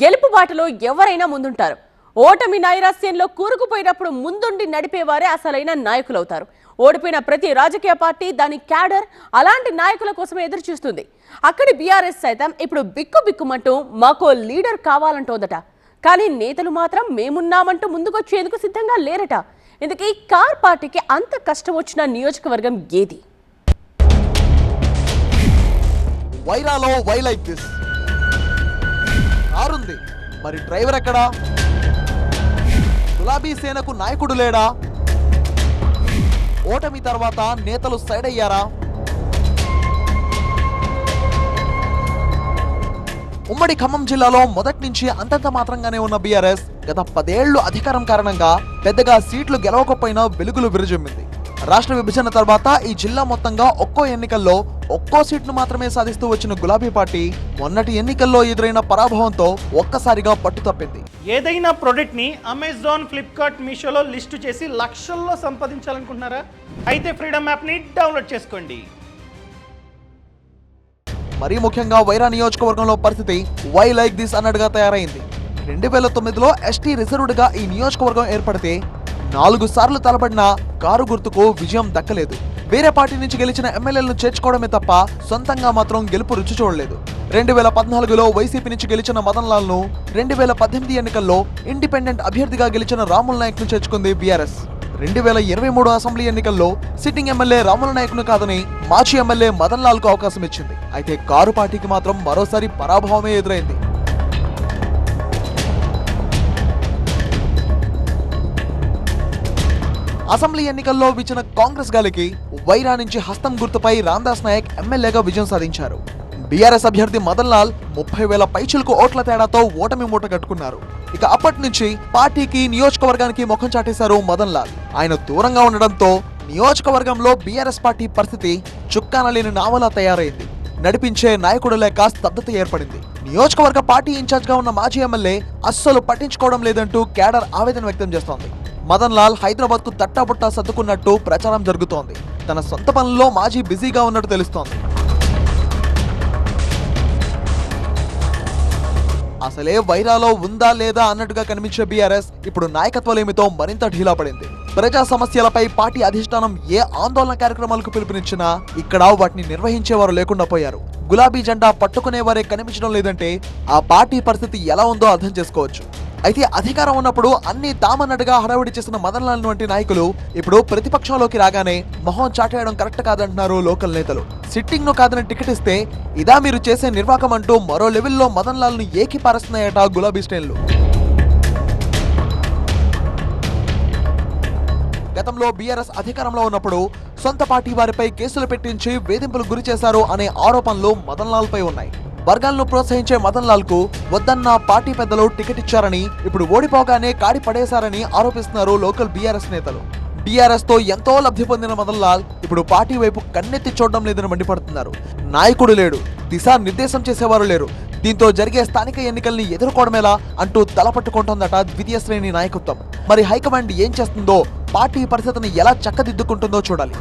గెలుపు బాటలో ఎవరైనా ముందుంటారు. ఓటమి నైరాస్యంలో కూరుకుపోయినప్పుడు ముందుండి నడిపేవారే అసలైన నాయకులవుతారు. ఓడిపోయిన ప్రతి రాజకీయ పార్టీ దాని క్యాడర్ అలాంటి నాయకుల కోసమే ఎదురు చూస్తుంది. అక్కడి బీఆర్ఎస్ సైతం ఇప్పుడు బిక్కుబిక్కుమంటూ మాకో లీడర్ కావాలంటోందట. కానీ నేతలు మాత్రం మేమున్నామంటూ ముందుకొచ్చేందుకు సిద్ధంగా లేరట. ఇందుకే కార్ పార్టీకి అంత కష్టం వచ్చిన నియోజకవర్గం ఏది? వైరాలో వై లైక్ దిస్ కారుంది, మరి డ్రైవర్ ఎక్కడా? గులాబీ సేనకు నాయకుడు లేడా? ఓటమి తర్వాత నేతలు సైడ్ అయ్యారా? ఉమ్మడి ఖమ్మం జిల్లాలో మొదటి నుంచి అంతంత మాత్రంగానే ఉన్న బీఆర్ఎస్ గత 10 ఏళ్లు అధికారం కారణంగా పెద్దగా సీట్లు గెలవకపోయినా వెలుగులు విరజిమ్మింది. రాష్ట్ర విభజన తర్వాత ఈ జిల్లా మొత్తంగా ఒక్కో ఎన్నికల్లో ఒక్కో సీట్ను మాత్రమే సాధిస్తూ వచ్చిన గులాబీ పార్టీ మొన్నటి ఎన్నికల్లో ఎదురైన పరాభవంతో ఒక్కసారిగా పట్టు తప్పింది. ఏదైనా ప్రొడక్ట్ ని అమెజాన్, ఫ్లిప్కార్ట్, మీషోలో లిస్టు చేసి లక్షల్లో సంపాదించాలనుకుంటున్నారా? అయితే ఫ్రీడమ్ యాప్ ని డౌన్లోడ్ చేసుకోండి. మరీ ముఖ్యంగా వైరా నియోజకవర్గంలో పరిస్థితి వై లైక్ దిస్ అన్నట్టుగా తయారైంది. 2009లో ఎస్టీ రిజర్వ్డ్ గా ఈ నియోజకవర్గం ఏర్పడితే 4 సార్లు తలపడిన కారు గుర్తుకు విజయం దక్కలేదు. వేరే పార్టీ నుంచి గెలిచిన ఎమ్మెల్యేలను చేర్చుకోవడమే తప్ప సొంతంగా మాత్రం గెలుపు రుచి చూడలేదు. 2014లో వైసీపీ నుంచి గెలిచిన మదన్ లాల్ ను 2018 ఎన్నికల్లో ఇండిపెండెంట్ అభ్యర్థిగా గెలిచిన రాముల్ నాయక్ ను చేర్చుకుంది బీఆర్ఎస్. 2023 అసెంబ్లీ ఎన్నికల్లో సిట్టింగ్ ఎమ్మెల్యే రాముల్ నాయక్ ను కాదని మాజీ ఎమ్మెల్యే మదన్ లాల్ కు అవకాశం ఇచ్చింది. అయితే కారు పార్టీకి మాత్రం మరోసారి పరాభవమే ఎదురైంది. అసెంబ్లీ ఎన్నికల్లో విచ్చిన కాంగ్రెస్ గాలికి వైరా నుంచి హస్తం గుర్తుపై రాందాస్ నాయక్ ఎమ్మెల్యేగా విజయం సాధించారు. బీఆర్ఎస్ అభ్యర్థి మదన్ లాల్ 30,000 పైచిలకు ఓట్ల తేడాతో ఓటమి మూట కట్టుకున్నారు. ఇక అప్పటి నుంచి పార్టీకి, నియోజకవర్గానికి ముఖం చాటేశారు మదన్ లాల్. ఆయన దూరంగా ఉండడంతో నియోజకవర్గంలో బీఆర్ఎస్ పార్టీ పరిస్థితి చుక్కానలేని నావలా తయారైంది. నడిపించే నాయకుడు లేక స్తబ్దత ఏర్పడింది. నియోజకవర్గ పార్టీ ఇన్ఛార్జ్ గా ఉన్న మాజీ ఎమ్మెల్యే అస్సలు పట్టించుకోవడం లేదంటూ క్యాడర్ ఆవేదన వ్యక్తం చేస్తోంది. మదన్ లాల్ హైదరాబాద్ కు తట్టాబుట్టా సర్దుకున్నట్టు ప్రచారం జరుగుతోంది. తన సొంత పనుల్లో మాజీ బిజీగా ఉన్నట్టు తెలుస్తోంది. అసలే వైరాలో ఉందా లేదా అన్నట్టుగా కనిపించే బీఆర్ఎస్ ఇప్పుడు నాయకత్వలేమితో మరింత ఢీలా పడింది. ప్రజా సమస్యలపై పార్టీ అధిష్టానం ఏ ఆందోళన కార్యక్రమాలకు పిలుపునిచ్చినా ఇక్కడ వాటిని నిర్వహించేవారు లేకుండా పోయారు. గులాబీ జెండా పట్టుకునేవారే కనిపించడం లేదంటే ఆ పార్టీ పరిస్థితి ఎలా ఉందో అర్థం చేసుకోవచ్చు. అయితే అధికారం ఉన్నప్పుడు అన్ని తామన్నట్టుగా హడావిడి చేసిన మదన్ లాల్ వంటి నాయకులు ఇప్పుడు ప్రతిపక్షంలోకి రాగానే మొహం చాటేయడం కరెక్ట్ కాదంటున్నారు లోకల్ నేతలు. సిట్టింగ్ ను కాదని టికెట్ ఇస్తే ఇదా మీరు చేసే నిర్వాకం అంటూ మరో లెవెల్లో మదన్ లాల్ ను ఏకిపారేస్తున్నాయట గులాబీ శ్రేణులు. గతంలో బీఆర్ఎస్ అధికారంలో ఉన్నప్పుడు సొంత పార్టీ వారిపై కేసులు పెట్టించి వేధింపులు గురి చేశారు అనే ఆరోపణలు మదన్ లాల్ పై ఉన్నాయి. వర్గాలను ప్రోత్సహించే మదన్ లాల్ కు వద్దన్న పార్టీ పెద్దలు టికెట్ ఇచ్చారని, ఇప్పుడు ఓడిపోగానే కాడి పడేశారని ఆరోపిస్తున్నారు లోకల్ బీఆర్ఎస్ నేతలు. బీఆర్ఎస్ తో ఎంతో లబ్ధి పొందిన మదన్ లాల్ ఇప్పుడు పార్టీ వైపు కన్నెత్తి చూడడం లేదని మండిపడుతున్నారు. నాయకుడు లేడు, దిశా నిర్దేశం చేసేవారు లేరు, దీంతో జరిగే స్థానిక ఎన్నికల్ని ఎదుర్కోవడమేలా అంటూ తలపట్టుకుంటోందట ద్వితీయ శ్రేణి నాయకత్వం. మరి హైకమాండ్ ఏం చేస్తుందో, పార్టీ పరిస్థితిని ఎలా చక్కదిద్దుకుంటుందో చూడాలి.